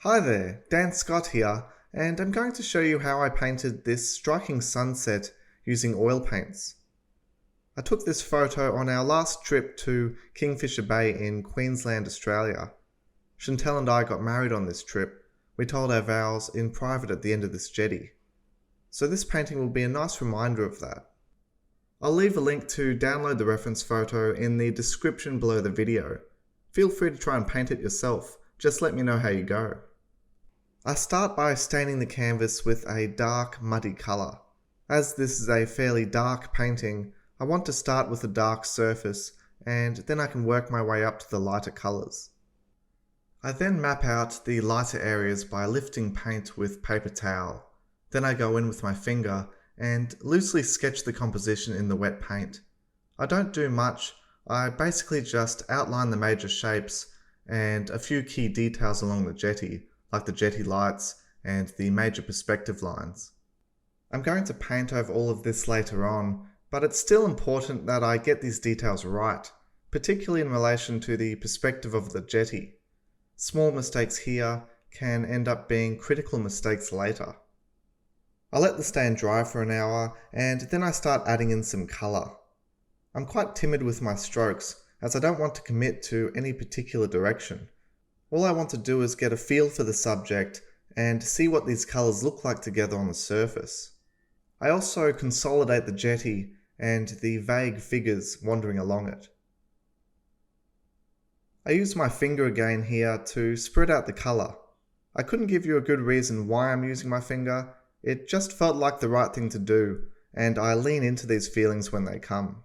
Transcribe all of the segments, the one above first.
Hi there, Dan Scott here, and I'm going to show you how I painted this striking sunset using oil paints. I took this photo on our last trip to Kingfisher Bay in Queensland, Australia. Chantel and I got married on this trip. We told our vows in private at the end of this jetty. So this painting will be a nice reminder of that. I'll leave a link to download the reference photo in the description below the video. Feel free to try and paint it yourself, just let me know how you go. I start by staining the canvas with a dark, muddy colour. As this is a fairly dark painting, I want to start with a dark surface, and then I can work my way up to the lighter colours. I then map out the lighter areas by lifting paint with paper towel. Then I go in with my finger and loosely sketch the composition in the wet paint. I don't do much, I basically just outline the major shapes and a few key details along the jetty, like the jetty lights and the major perspective lines. I'm going to paint over all of this later on, but it's still important that I get these details right, particularly in relation to the perspective of the jetty. Small mistakes here can end up being critical mistakes later. I let the stain dry for an hour and then I start adding in some colour. I'm quite timid with my strokes as I don't want to commit to any particular direction. All I want to do is get a feel for the subject and see what these colours look like together on the surface. I also consolidate the jetty and the vague figures wandering along it. I use my finger again here to spread out the colour. I couldn't give you a good reason why I'm using my finger, it just felt like the right thing to do, and I lean into these feelings when they come.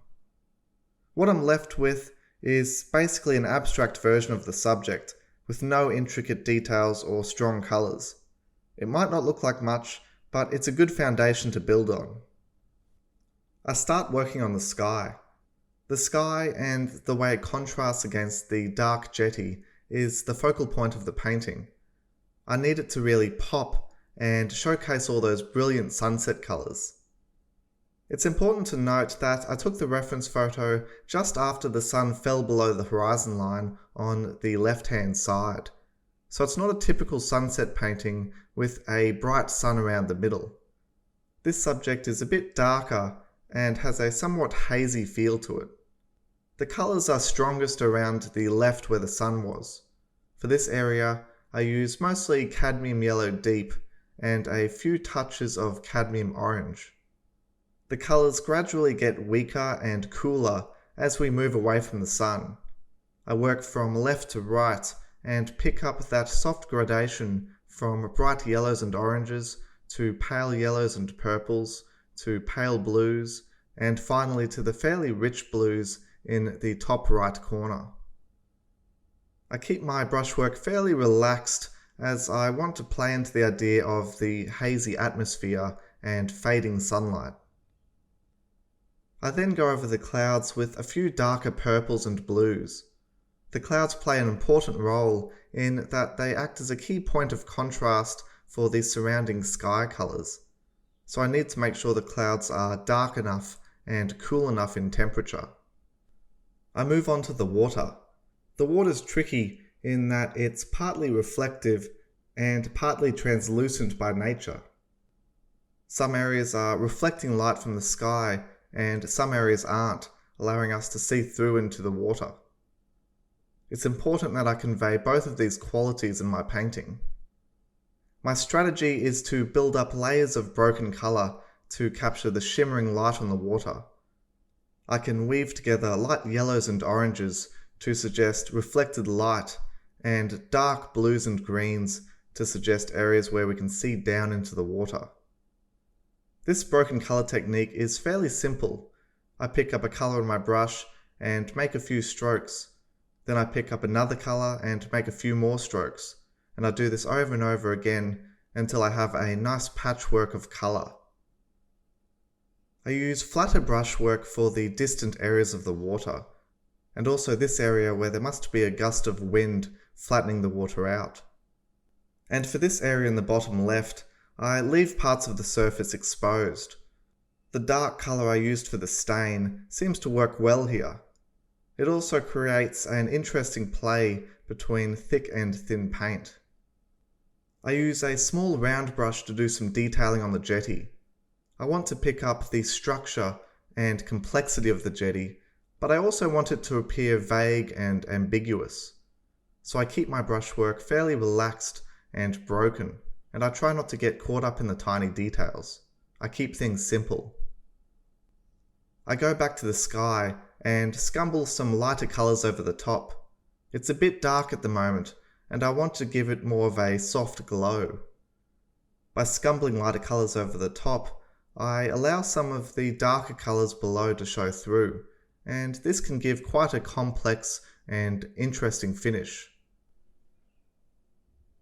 What I'm left with is basically an abstract version of the subject, with no intricate details or strong colours. It might not look like much, but it's a good foundation to build on. I start working on the sky. The sky and the way it contrasts against the dark jetty is the focal point of the painting. I need it to really pop and showcase all those brilliant sunset colours. It's important to note that I took the reference photo just after the sun fell below the horizon line on the left-hand side, so it's not a typical sunset painting with a bright sun around the middle. This subject is a bit darker and has a somewhat hazy feel to it. The colours are strongest around the left where the sun was. For this area, I use mostly Cadmium Yellow Deep and a few touches of Cadmium Orange. The colours gradually get weaker and cooler as we move away from the sun. I work from left to right and pick up that soft gradation from bright yellows and oranges to pale yellows and purples to pale blues and finally to the fairly rich blues in the top right corner. I keep my brushwork fairly relaxed as I want to play into the idea of the hazy atmosphere and fading sunlight. I then go over the clouds with a few darker purples and blues. The clouds play an important role in that they act as a key point of contrast for the surrounding sky colours, so I need to make sure the clouds are dark enough and cool enough in temperature. I move on to the water. The water's tricky in that it's partly reflective and partly translucent by nature. Some areas are reflecting light from the sky and some areas aren't, allowing us to see through into the water. It's important that I convey both of these qualities in my painting. My strategy is to build up layers of broken colour to capture the shimmering light on the water. I can weave together light yellows and oranges to suggest reflected light and dark blues and greens to suggest areas where we can see down into the water. This broken colour technique is fairly simple. I pick up a colour on my brush and make a few strokes. Then I pick up another colour and make a few more strokes. And I do this over and over again until I have a nice patchwork of colour. I use flatter brushwork for the distant areas of the water, and also this area where there must be a gust of wind flattening the water out. And for this area in the bottom left, I leave parts of the surface exposed. The dark colour I used for the stain seems to work well here. It also creates an interesting play between thick and thin paint. I use a small round brush to do some detailing on the jetty. I want to pick up the structure and complexity of the jetty, but I also want it to appear vague and ambiguous. So I keep my brushwork fairly relaxed and broken, and I try not to get caught up in the tiny details. I keep things simple. I go back to the sky and scumble some lighter colours over the top. It's a bit dark at the moment, and I want to give it more of a soft glow. By scumbling lighter colours over the top, I allow some of the darker colours below to show through, and this can give quite a complex and interesting finish.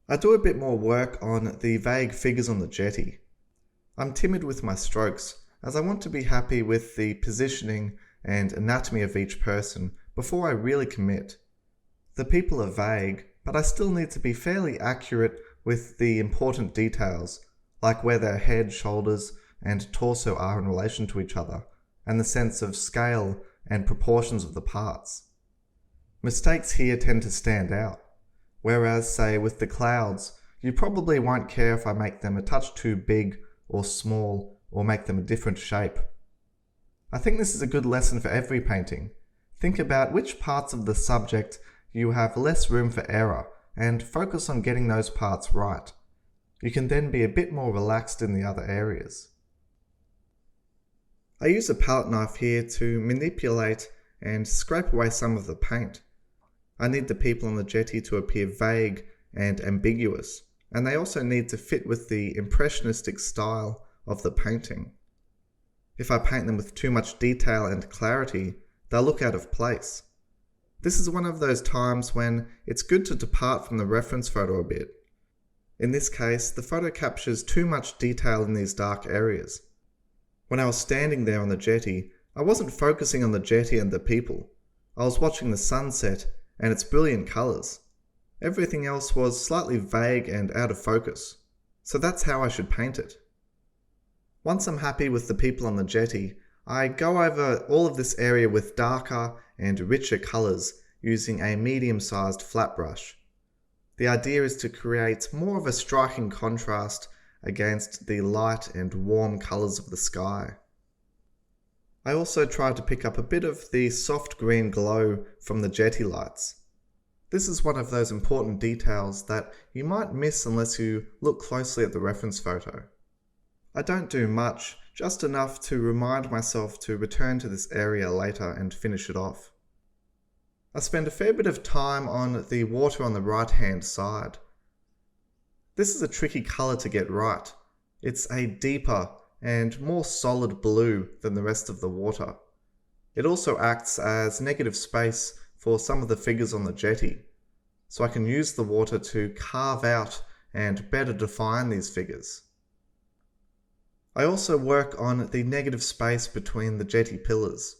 I do a bit more work on the vague figures on the jetty. I'm timid with my strokes, as I want to be happy with the positioning and anatomy of each person before I really commit. The people are vague, but I still need to be fairly accurate with the important details, like where their head, shoulders, and torso are in relation to each other, and the sense of scale and proportions of the parts. Mistakes here tend to stand out, whereas, say, with the clouds, you probably won't care if I make them a touch too big or small, or make them a different shape. I think this is a good lesson for every painting. Think about which parts of the subject you have less room for error, and focus on getting those parts right. You can then be a bit more relaxed in the other areas. I use a palette knife here to manipulate and scrape away some of the paint. I need the people on the jetty to appear vague and ambiguous, and they also need to fit with the impressionistic style of the painting. If I paint them with too much detail and clarity, they'll look out of place. This is one of those times when it's good to depart from the reference photo a bit. In this case, the photo captures too much detail in these dark areas. When I was standing there on the jetty, I wasn't focusing on the jetty and the people. I was watching the sunset and its brilliant colours. Everything else was slightly vague and out of focus, so that's how I should paint it. Once I'm happy with the people on the jetty, I go over all of this area with darker and richer colours using a medium-sized flat brush. The idea is to create more of a striking contrast against the light and warm colours of the sky. I also try to pick up a bit of the soft green glow from the jetty lights. This is one of those important details that you might miss unless you look closely at the reference photo. I don't do much, just enough to remind myself to return to this area later and finish it off. I spend a fair bit of time on the water on the right-hand side. This is a tricky colour to get right. It's a deeper and more solid blue than the rest of the water. It also acts as negative space for some of the figures on the jetty, so I can use the water to carve out and better define these figures. I also work on the negative space between the jetty pillars.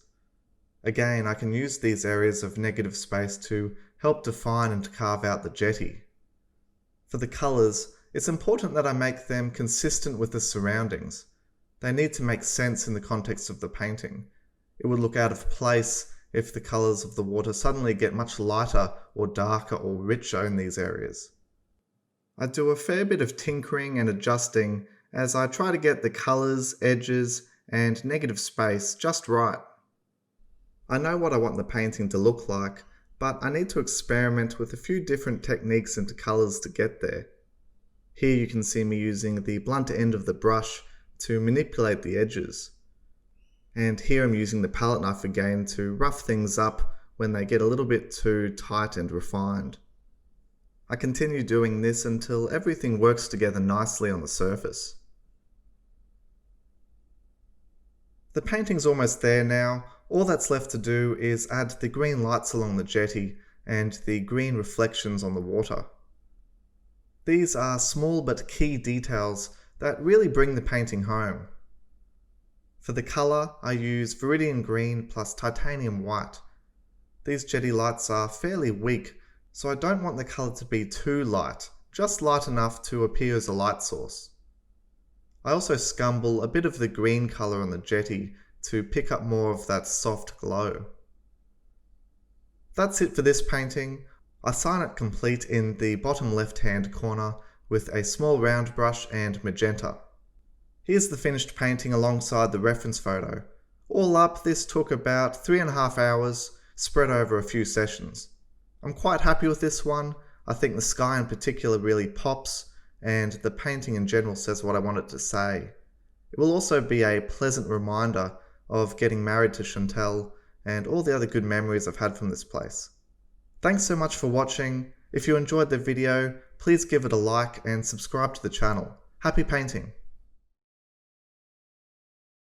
Again, I can use these areas of negative space to help define and carve out the jetty. For the colours, it's important that I make them consistent with the surroundings. They need to make sense in the context of the painting. It would look out of place if the colours of the water suddenly get much lighter or darker or richer in these areas. I do a fair bit of tinkering and adjusting as I try to get the colours, edges, and negative space just right. I know what I want the painting to look like, but I need to experiment with a few different techniques into colours to get there. Here you can see me using the blunt end of the brush to manipulate the edges. And here I'm using the palette knife again to rough things up when they get a little bit too tight and refined. I continue doing this until everything works together nicely on the surface. The painting's almost there now. All that's left to do is add the green lights along the jetty and the green reflections on the water. These are small but key details that really bring the painting home. For the colour, I use Viridian Green plus Titanium White. These jetty lights are fairly weak, so I don't want the colour to be too light, just light enough to appear as a light source. I also scumble a bit of the green colour on the jetty to pick up more of that soft glow. That's it for this painting. I sign it complete in the bottom left hand corner with a small round brush and magenta. Here's the finished painting alongside the reference photo. All up, this took about 3.5 hours, spread over a few sessions. I'm quite happy with this one. I think the sky in particular really pops, and the painting in general says what I want it to say. It will also be a pleasant reminder of getting married to Chantel and all the other good memories I've had from this place. Thanks so much for watching. If you enjoyed the video, please give it a like and subscribe to the channel. Happy painting!